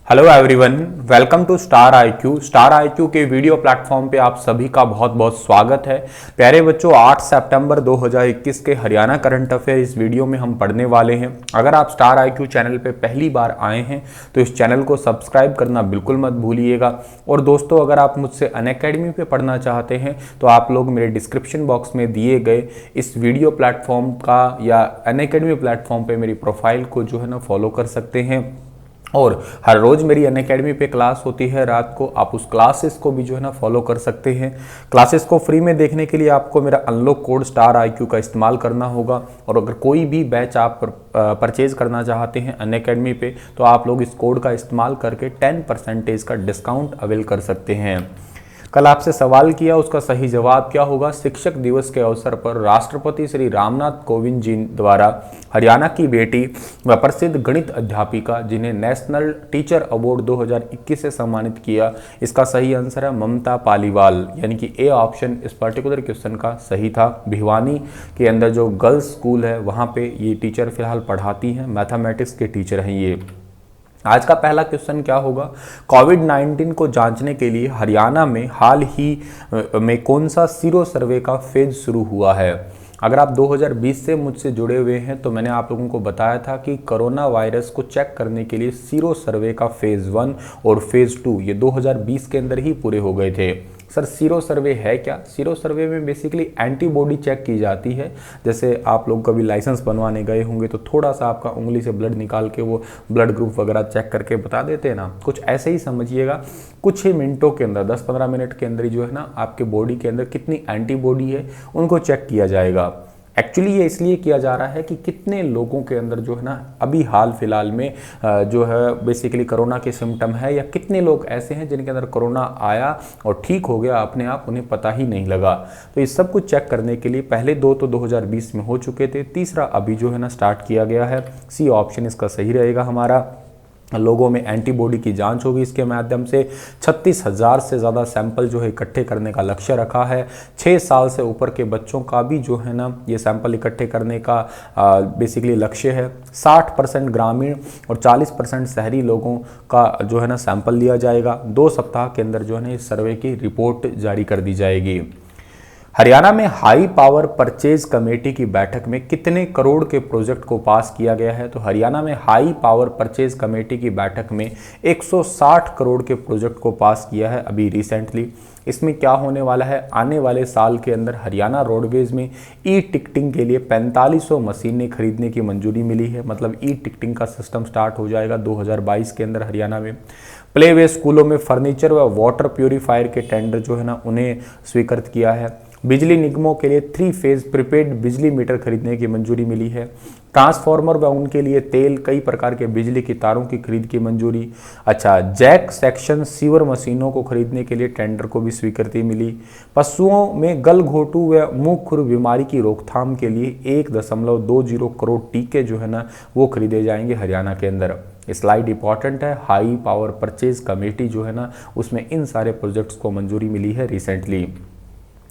Hello everyone, welcome to star IQ. Star IQ के video platform पे आप सभी का बहुत बहुत स्वागत है। प्यारे बच्चों, 8 सितंबर 2021 के हरियाणा करंट अफेयर इस वीडियो में हम पढ़ने वाले हैं। अगर आप स्टार आईक्यू चैनल पे पहली बार आए हैं तो इस चैनल को सब्सक्राइब करना बिल्कुल मत भूलिएगा। और दोस्तों, अगर आप मुझसे अनअकैडमी पे पढ़ना चाहते हैं तो आप लोग मेरे डिस्क्रिप्शन बॉक्स में दिए गए इस वीडियो प्लेटफॉर्म का या अनअकैडमी प्लेटफॉर्म पे मेरी प्रोफाइल को जो है ना फॉलो कर सकते हैं। और हर रोज़ मेरी अनअकैडमी पे क्लास होती है रात को, आप उस क्लासेस को भी जो है ना फॉलो कर सकते हैं। क्लासेस को फ्री में देखने के लिए आपको मेरा अनलॉक कोड स्टार आईक्यू का इस्तेमाल करना होगा। और अगर कोई भी बैच आप परचेज करना चाहते हैं अनअकैडमी पे तो आप लोग इस कोड का इस्तेमाल करके 10% का डिस्काउंट अवेल कर सकते हैं। कल आपसे सवाल किया, उसका सही जवाब क्या होगा? शिक्षक दिवस के अवसर पर राष्ट्रपति श्री रामनाथ कोविंद जी द्वारा हरियाणा की बेटी व प्रसिद्ध गणित अध्यापिका जिन्हें नेशनल टीचर अवार्ड 2021 से सम्मानित किया, इसका सही आंसर है ममता पालीवाल, यानी कि ए ऑप्शन इस पर्टिकुलर क्वेश्चन का सही था। भिवानी के अंदर जो गर्ल्स स्कूल है वहाँ पे ये टीचर फिलहाल पढ़ाती हैं, मैथमेटिक्स के टीचर हैं ये। आज का पहला क्वेश्चन क्या होगा? कोविड-19 को जांचने के लिए हरियाणा में हाल ही में कौन सा सीरो सर्वे का फेज शुरू हुआ है? अगर आप 2020 से मुझसे जुड़े हुए हैं तो मैंने आप लोगों को बताया था कि कोरोना वायरस को चेक करने के लिए सीरो सर्वे का फेज़ 1 और फेज़ 2 ये 2020 के अंदर ही पूरे हो गए थे। सर, सीरो सर्वे है क्या? सीरो सर्वे में बेसिकली एंटीबॉडी चेक की जाती है। जैसे आप लोग कभी लाइसेंस बनवाने गए होंगे तो थोड़ा सा आपका उंगली से ब्लड निकाल के वो ब्लड ग्रुप वगैरह चेक करके बता देते हैं ना, कुछ ऐसे ही समझिएगा। कुछ ही मिनटों के अंदर 10-15 मिनट के अंदर जो है ना आपके बॉडी के अंदर कितनी एंटीबॉडी है उनको चेक किया जाएगा। एक्चुअली ये इसलिए किया जा रहा है कि कितने लोगों के अंदर जो है ना अभी हाल फिलहाल में जो है बेसिकली कोरोना के सिम्टम है, या कितने लोग ऐसे हैं जिनके अंदर कोरोना आया और ठीक हो गया अपने आप, उन्हें पता ही नहीं लगा। तो ये सब कुछ चेक करने के लिए पहले 2 तो 2020 में हो चुके थे, तीसरा अभी जो है ना स्टार्ट किया गया है। सी ऑप्शन इसका सही रहेगा हमारा। लोगों में एंटीबॉडी की जांच होगी, इसके माध्यम से 36,000 से ज़्यादा सैंपल जो है इकट्ठे करने का लक्ष्य रखा है। 6 साल से ऊपर के बच्चों का भी जो है ना ये सैंपल इकट्ठे करने का बेसिकली लक्ष्य है। 60% ग्रामीण और 40% शहरी लोगों का जो है ना सैंपल लिया जाएगा। 2 सप्ताह के अंदर जो है ना इस सर्वे की रिपोर्ट जारी कर दी जाएगी। हरियाणा में हाई पावर परचेज कमेटी की बैठक में कितने करोड़ के प्रोजेक्ट को पास किया गया है? तो हरियाणा में हाई पावर परचेज कमेटी की बैठक में 160 करोड़ के प्रोजेक्ट को पास किया है अभी रिसेंटली। इसमें क्या होने वाला है? आने वाले साल के अंदर हरियाणा रोडवेज में ई टिकटिंग के लिए 4500 मशीनें खरीदने की मंजूरी मिली है। मतलब ई टिकटिंग का सिस्टम स्टार्ट हो जाएगा 2022 के अंदर हरियाणा में। प्ले वे स्कूलों में फर्नीचर व वाटर प्यूरीफायर के टेंडर जो है ना उन्हें स्वीकृत किया है। बिजली निगमों के लिए 3 फेज प्रीपेड बिजली मीटर खरीदने की मंजूरी मिली है। ट्रांसफार्मर व उनके लिए तेल, कई प्रकार के बिजली की तारों की खरीद की मंजूरी। अच्छा, जैक सेक्शन सीवर मशीनों को खरीदने के लिए टेंडर को भी स्वीकृति मिली। पशुओं में गलघोटू व मुंह खुर बीमारी की रोकथाम के लिए 1.20 करोड़ टीके जो है ना वो खरीदे जाएंगे हरियाणा के अंदर। स्लाइड इंपॉर्टेंट है। हाई पावर परचेज कमेटी जो है ना उसमें इन सारे प्रोजेक्ट्स को मंजूरी मिली है रिसेंटली।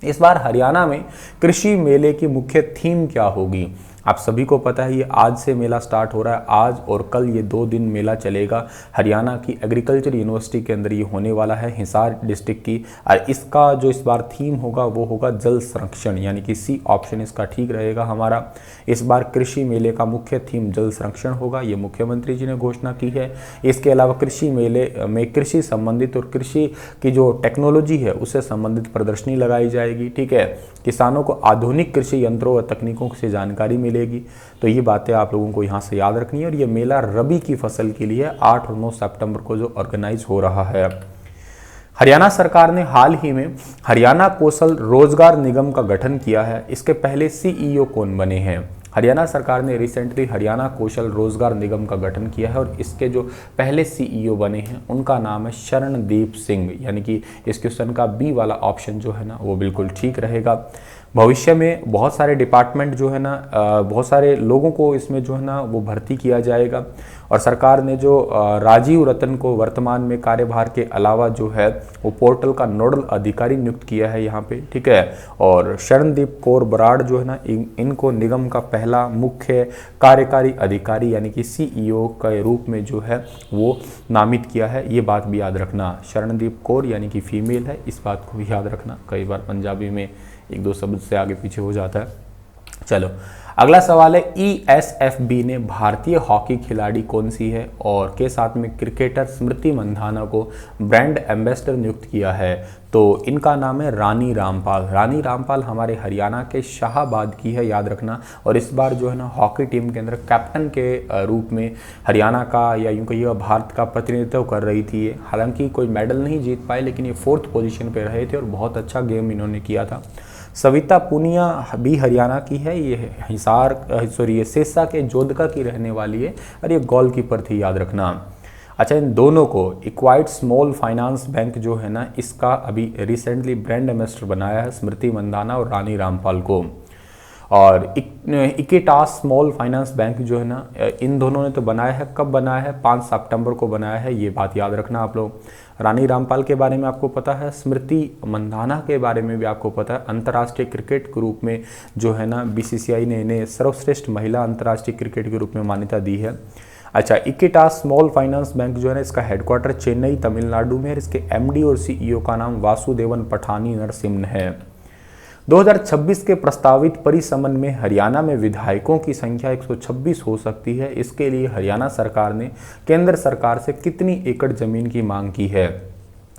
इस बार हरियाणा में कृषि मेले की मुख्य थीम क्या होगी? आप सभी को पता है ये आज से मेला स्टार्ट हो रहा है। आज और कल ये 2 दिन मेला चलेगा। हरियाणा की एग्रीकल्चर यूनिवर्सिटी के अंदर ये होने वाला है, हिसार डिस्ट्रिक्ट की। और इसका जो इस बार थीम होगा वो होगा जल संरक्षण, यानी कि सी ऑप्शन इसका ठीक रहेगा हमारा। इस बार कृषि मेले का मुख्य थीम जल संरक्षण होगा, ये मुख्यमंत्री जी ने घोषणा की है। इसके अलावा कृषि मेले में कृषि संबंधित और कृषि की जो टेक्नोलॉजी है उससे संबंधित प्रदर्शनी लगाई जाएगी। ठीक है, किसानों को आधुनिक कृषि यंत्रों व तकनीकों से जानकारी मिलेगी। तो ये बातें आप लोगों को यहाँ से याद रखनी है। और ये मेला रबी की फसल के लिए 8 और 9 सितंबर को जो ऑर्गेनाइज हो रहा है। हरियाणा सरकार ने हाल ही में हरियाणा कौशल रोजगार निगम का गठन किया है। इसके पहले सीईओ कौन बने हैं? हरियाणा सरकार ने रिसेंटली हरियाणा कौशल रोजगार निगम का गठन किया है और इसके जो पहले सीईओ बने हैं उनका नाम है शरणदीप सिंह, यानी कि इस क्वेश्चन का बी वाला ऑप्शन जो है ना वो बिल्कुल ठीक रहेगा। भविष्य में बहुत सारे डिपार्टमेंट जो है ना, बहुत सारे लोगों को इसमें जो है ना वो भर्ती किया जाएगा। और सरकार ने जो राजीव रतन को वर्तमान में कार्यभार के अलावा जो है वो पोर्टल का नोडल अधिकारी नियुक्त किया है यहाँ पे, ठीक है। और शरणदीप कौर बराड़ जो है ना, इनको निगम का पहला मुख्य कार्यकारी अधिकारी यानी कि CEO के रूप में जो है वो नामित किया है। ये बात भी याद रखना, शरणदीप कौर यानी कि फीमेल है, इस बात को भी याद रखना। कई बार पंजाबी में एक दो शब्द से आगे पीछे हो जाता है। चलो अगला सवाल है, ESFB ने भारतीय हॉकी खिलाड़ी कौन सी है और के साथ में क्रिकेटर स्मृति मंधाना को ब्रांड एम्बेसडर नियुक्त किया है। तो इनका नाम है रानी रामपाल। रानी रामपाल हमारे हरियाणा के शाहाबाद की है, याद रखना। और इस बार जो है ना हॉकी टीम के अंदर कैप्टन के रूप में हरियाणा का या यूँ कहिए भारत का प्रतिनिधित्व कर रही थी ये। हालांकि कोई मेडल नहीं जीत पाए, लेकिन ये 4th पोजीशन पे रहे थे और बहुत अच्छा गेम इन्होंने किया था। सविता पुनिया भी हरियाणा की है, ये सिरसा के जोधका की रहने वाली है और ये गोलकीपर थी, याद रखना। अच्छा, इन दोनों को इक्वाइट स्मॉल फाइनेंस बैंक जो है ना, इसका अभी रिसेंटली ब्रांड एम्बेसडर बनाया है स्मृति मंदाना और रानी रामपाल को। और इक्विटास स्मॉल फाइनेंस बैंक जो है ना, इन दोनों ने तो बनाया है। कब बनाया है? 5 सितंबर को बनाया है, ये बात याद रखना आप लोग। रानी रामपाल के बारे में आपको पता है, स्मृति मंधाना के बारे में भी आपको पता है। अंतर्राष्ट्रीय क्रिकेट के रूप में जो है ना BCCI ने इन्हें सर्वश्रेष्ठ महिला अंतर्राष्ट्रीय क्रिकेट के रूप में मान्यता दी है। अच्छा, इक्विटास स्मॉल फाइनेंस बैंक जो है ना, इसका हेडक्वार्टर चेन्नई तमिलनाडु में है। इसके MD और CEO का नाम वासुदेवन पठानी नरसिम्हन है। 2026 के प्रस्तावित परिसमन में हरियाणा में विधायकों की संख्या 126 हो सकती है। इसके लिए हरियाणा सरकार ने केंद्र सरकार से कितनी एकड़ जमीन की मांग की है?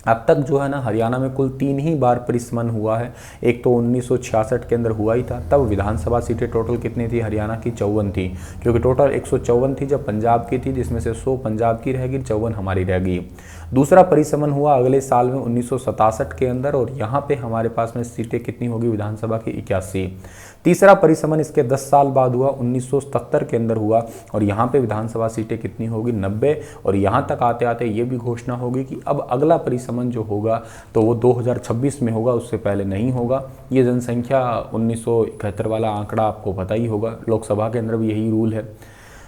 अब तक जो है ना हरियाणा में कुल 3 ही बार परिसमन हुआ है। एक तो 1966 के अंदर हुआ ही था, तब विधानसभा सीटें टोटल कितनी थी हरियाणा की? 54 थी, क्योंकि टोटल 154 थी जब पंजाब की थी, जिसमें से 100 पंजाब की रहेगी, 54 हमारी रहेगी। दूसरा परिसमन हुआ अगले साल में 1967 के अंदर, और यहाँ पे हमारे पास में सीटें कितनी होगी विधानसभा की? 81। तीसरा परिसमन इसके 10 साल बाद हुआ, 1977 के अंदर हुआ, और यहाँ पे विधानसभा सीटें कितनी होगी? 90। और यहाँ तक आते आते ये भी घोषणा होगी कि अब अगला परिसमन जो होगा तो वो 2026 में होगा, उससे पहले नहीं होगा। ये जनसंख्या 1971 वाला आंकड़ा आपको पता ही होगा, लोकसभा के अंदर भी यही रूल है।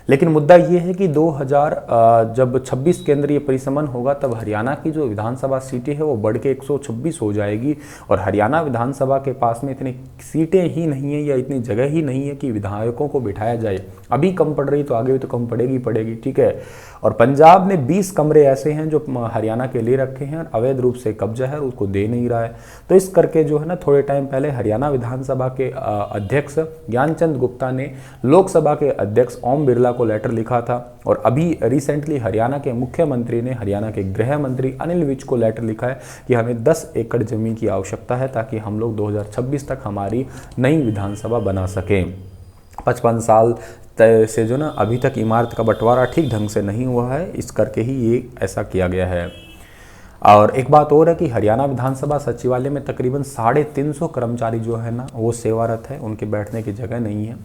लेकिन मुद्दा ये है कि 2026 के अंदर ये परिसमन होगा, तब हरियाणा की जो विधानसभा सीटें है वो बढ़ के 126 हो जाएगी, और हरियाणा विधानसभा के पास में इतनी सीटें ही नहीं है या इतनी जगह ही नहीं है कि विधायकों को बिठाया जाए। अभी कम पड़ रही तो आगे भी तो कम पड़ेगी, ठीक है। और पंजाब ने 20 कमरे ऐसे हैं जो हरियाणा के लिए रखे हैं, और अवैध रूप से कब्जा है, उसको दे नहीं रहा है। तो इस करके जो है ना, थोड़े टाइम पहले हरियाणा विधानसभा के अध्यक्ष ज्ञानचंद गुप्ता ने लोकसभा के अध्यक्ष ओम बिरला को लेटर लिखा था, और अभी रिसेंटली हरियाणा के मुख्यमंत्री ने हरियाणा के गृह मंत्री अनिल विज को लेटर लिखा है कि हमें 10 एकड़ जमीन की आवश्यकता है, ताकि हम लोग 2026 तक हमारी नई विधानसभा बना सकें। 55 साल से जो ना अभी तक इमारत का बंटवारा ठीक ढंग से नहीं हुआ है, इस करके ही ये ऐसा किया गया है। और एक बात और है कि हरियाणा विधानसभा सचिवालय में तकरीबन 350 कर्मचारी जो है ना वो सेवारत है, उनके बैठने की जगह नहीं है।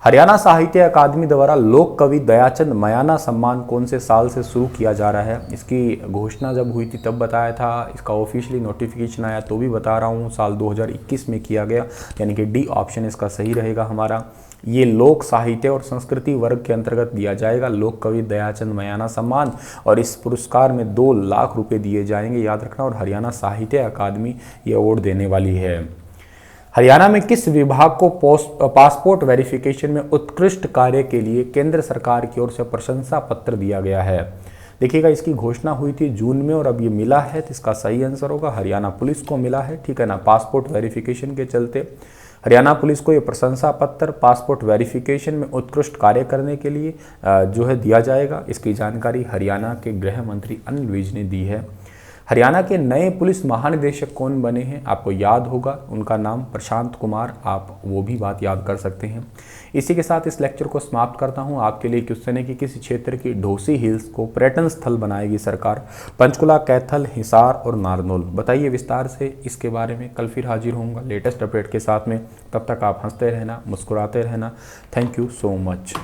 हरियाणा साहित्य अकादमी द्वारा लोक कवि दयाचंद मयाना सम्मान कौन से साल से शुरू किया जा रहा है? इसकी घोषणा जब हुई थी तब बताया था, इसका ऑफिशियली नोटिफिकेशन आया तो भी बता रहा हूँ, साल 2021 में किया गया, यानी कि डी ऑप्शन इसका सही रहेगा हमारा। ये लोक साहित्य और संस्कृति वर्ग के अंतर्गत दिया जाएगा लोक कवि दयाचंद मयाना सम्मान, और इस पुरस्कार में 2 लाख रुपए दिए जाएंगे, याद रखना। और हरियाणा साहित्य अकादमी ये अवार्ड देने वाली है। हरियाणा में किस विभाग को पासपोर्ट वेरिफिकेशन में उत्कृष्ट कार्य के लिए केंद्र सरकार की ओर से प्रशंसा पत्र दिया गया है? देखिएगा, इसकी घोषणा हुई थी जून में और अब ये मिला है, तो इसका सही आंसर होगा हरियाणा पुलिस को मिला है, ठीक है ना। पासपोर्ट वेरिफिकेशन के चलते हरियाणा पुलिस को ये प्रशंसा पत्र पासपोर्ट वेरिफिकेशन में उत्कृष्ट कार्य करने के लिए जो है दिया जाएगा। इसकी जानकारी हरियाणा के गृह मंत्री अनिल विज ने दी है। हरियाणा के नए पुलिस महानिदेशक कौन बने हैं? आपको याद होगा, उनका नाम प्रशांत कुमार, आप वो भी बात याद कर सकते हैं। इसी के साथ इस लेक्चर को समाप्त करता हूं। आपके लिए क्वेश्चन है कि किस क्षेत्र की ढोसी हिल्स को पर्यटन स्थल बनाएगी सरकार? पंचकुला, कैथल, हिसार और नारनौल, बताइए विस्तार से इसके बारे में। कल फिर हाजिर होऊंगा लेटेस्ट अपडेट के साथ में, तब तक आप हंसते रहना, मुस्कुराते रहना। Thank you so much.